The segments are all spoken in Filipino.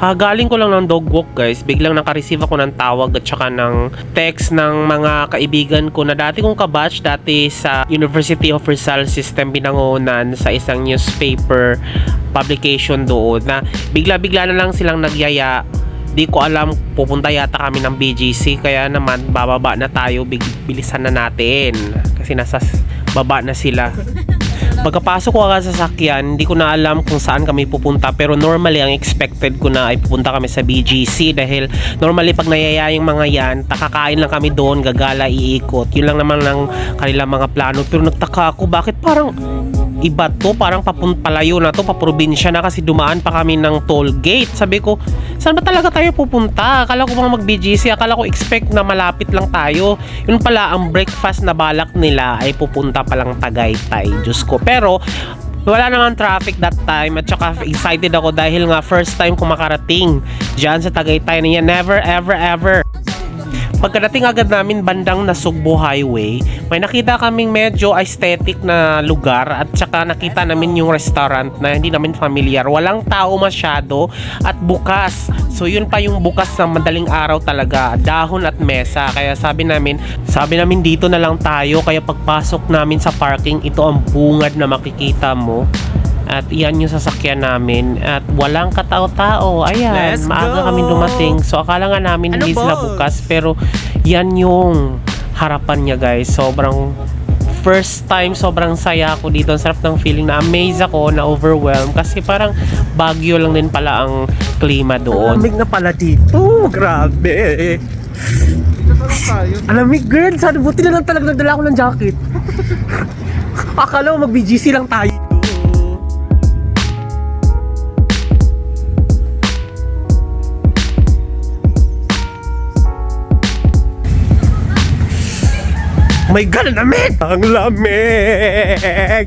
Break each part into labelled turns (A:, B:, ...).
A: Galing ko lang ng dog walk guys, biglang naka-receive ako ng tawag at saka ng text ng mga kaibigan ko na dati kong kabatch dati sa University of Rizal System Binangonan sa isang newspaper publication doon na bigla-bigla na lang silang nagyaya. Di ko alam, pupunta yata kami ng BGC kaya naman bababa na tayo, bilisan na natin kasi nasa baba na sila. Pagkapasok ko agad sa sasakyan, hindi ko na alam kung saan kami pupunta pero normally ang expected ko na ay pupunta kami sa BGC dahil normally pag nayaya yung mga yan, takakain lang kami doon, gagala, iikot. Yun lang naman ng kanilang mga plano. Pero nagtaka ako, bakit parang iba to, parang palayo na to, paprobinsya na kasi dumaan pa kami ng toll gate. Sabi ko, saan ba talaga tayo pupunta? Akala ko bang mag-BGC, akala ko expect na malapit lang tayo. Yun pala, ang breakfast na balak nila ay pupunta palang Tagaytay. Diyos ko. Pero, wala naman traffic that time at saka excited ako dahil nga first time ko makarating dyan sa Tagaytay na yan. Never, ever, ever. Pagkadating agad namin bandang Nasugbo Highway, may nakita kaming medyo aesthetic na lugar at saka nakita namin yung restaurant na hindi namin familiar. Walang tao masyado at bukas. So yun pa yung bukas ng madaling araw talaga, dahon at mesa. Kaya sabi namin dito na lang tayo. Kaya pagpasok namin sa parking, ito ang bungad na makikita mo. At yan yung sasakyan namin. At walang katao-tao. Ayan, maaga kami dumating. So akala nga namin hindi sila bukas. Pero yan yung harapan niya guys. Sobrang first time, sobrang saya ako dito. Ang sarap ng feeling, na amaze ako, na overwhelmed. Kasi parang Baguio lang din pala ang klima doon. Alamig na pala dito. Grabe. Alamig girl. Sana buti na lang talaga nagdala ako ng jacket. Akala ko mag-BGC lang tayo. Oh my God, ang lamig! Ang lamig!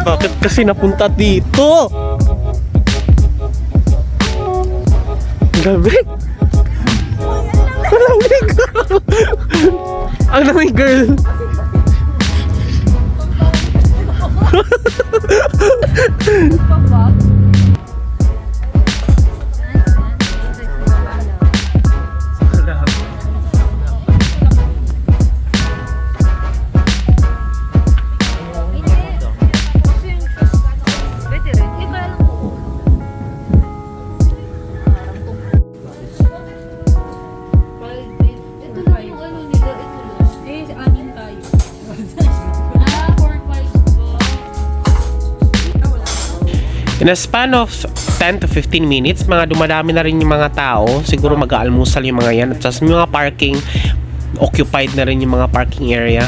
A: Bakit kasi napunta dito? Ang lamig! Ang lamig! Ang lamig, girl! In a span of 10 to 15 minutes, mga dumadami na rin yung mga tao. Siguro mag-aalmusal yung mga yan. At yung mga parking, occupied na rin yung mga parking area.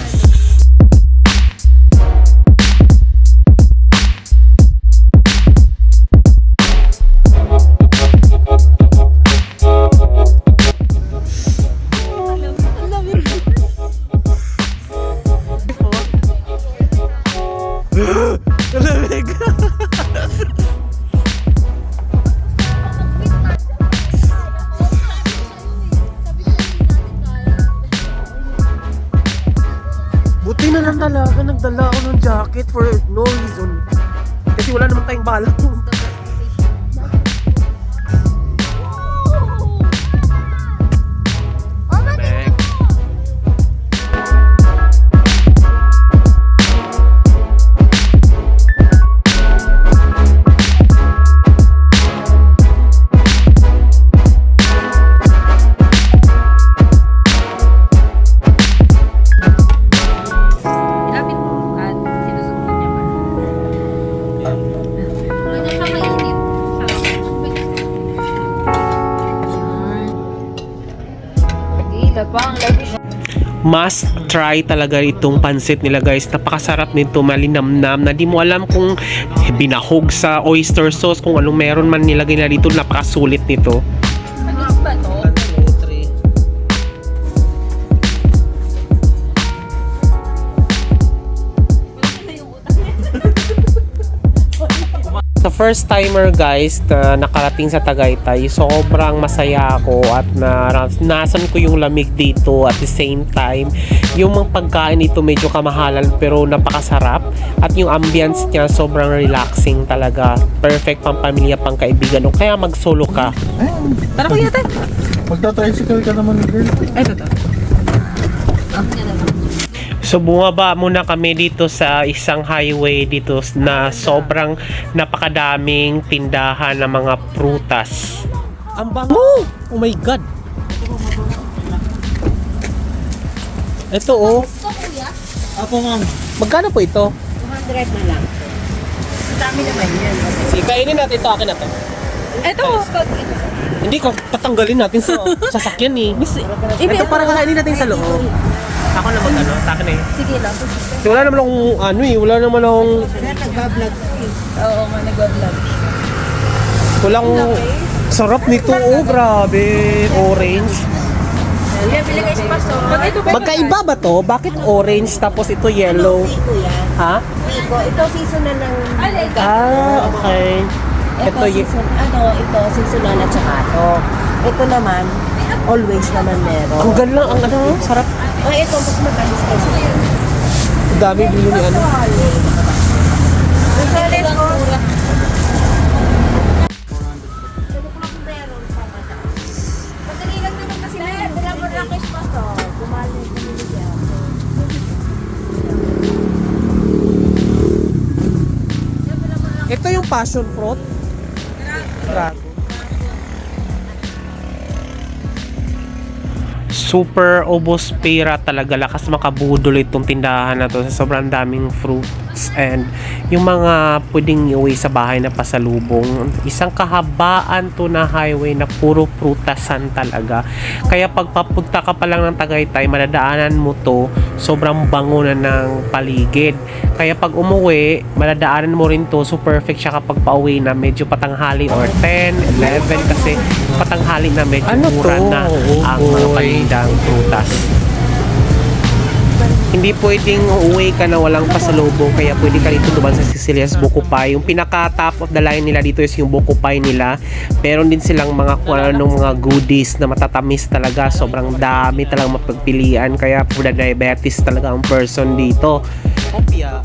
A: Buti na lang talaga nagdala ako ng jacket for no reason. Kasi wala naman tayong balak. Must try talaga itong pansit nila guys. Napakasarap nito, malinamnam na di mo alam kung binahog sa oyster sauce, kung anong meron man nilagay na dito. Napakasulit nito. Sa first timer guys na nakarating sa Tagaytay, sobrang masaya ako at nasan ko yung lamig dito at the same time Yung mga pagkain dito medyo kamahalan pero napakasarap. At yung ambience niya sobrang relaxing talaga. Perfect pang pamilya, pang kaibigan. O kaya mag-solo ka.
B: Ayun.
C: Tara kuya tayo.
B: Magta-tricycle ka naman, girl.
C: Ay, ito.
A: So bumaba muna kami dito sa isang highway dito na sobrang napakadaming tindahan ng mga prutas. Ang bango! Oh my God! Ito oh.
B: Ako, ma'am.
A: Magkano po ito?
D: 200 na lang. Ang dami naman yan.
A: Sige, kainin natin ito. Akin na to.
C: Ito.
A: Hindi ko tatanggalin natin sa sasakyan eh.
C: Ito para kakainin natin sa loob.
A: Ako na mag-ano, sa akin eh.
D: Sige lang.
A: Wala naman akong ano eh, wala naman akong
D: Nagbablog. Oo nga, nagbablog.
A: walang sarap nito oh, grabe. Orange.
D: Yan, bili kayo sa paso.
A: Magkaiba ba to? Bakit orange tapos ito yellow?
D: Pico yan.
A: Ha?
D: Pico. Ito seasonal ng...
A: Ah, okay.
D: Ito, season, ito seasonal at saka ito. Ito naman, always naman meron.
A: Ang ganda, ang ano, sarap.
D: Ay, ito, mas matalis kasi.
A: Ang dami bilo ni ano.
D: Madali lang naman kasi meron. Wala mo lang kayo pa to. Bumalik kami niya.
A: Ito yung passion fruit. Grabe. Super ubos pera talaga, lakas makabudol itong tindahan na to sa sobrang daming fruits and yung mga pwedeng iuwi sa bahay na pasalubong. Isang kahabaan to na highway na puro prutasan talaga. Kaya pag papunta ka pa lang ng Tagaytay, madadaanan mo to, sobrang bango na ng paligid. Kaya pag umuwi, madadaanan mo rin to, so perfect siya kapag pauwi na medyo patanghali or 10, 11 kasi patanghali na medyo mura na ang mga palindang prutas. Hindi pwedeng uuwi ka na walang pasalubong, kaya pwede ka dito duman sa Cecilia's Buko Pie. Yung pinaka top of the line nila dito is yung Buko Pie nila. Meron din silang mga kung anong mga goodies na matatamis talaga. Sobrang dami talagang mapagpilian, kaya for the diabetes talaga ang person dito. Kopya.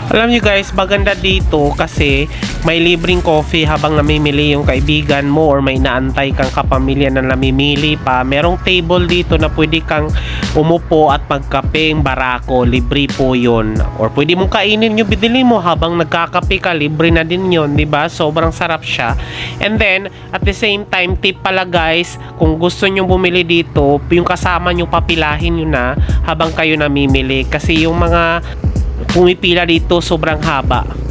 A: Alam nyo guys, maganda dito kasi may libreng coffee habang namimili yung kaibigan mo or may naantay kang kapamilya na namimili pa. Merong table dito na pwede kang umupo at magkapeng barako. Libre po yun. Or pwede mong kainin yung binili mo habang nagkakape ka. Libre na din yun, diba? Sobrang sarap siya. And then, at the same time, tip pala guys, kung gusto nyo bumili dito, yung kasama nyo papilahin nyo na habang kayo namimili. Kasi yung mga pumipila dito sobrang haba.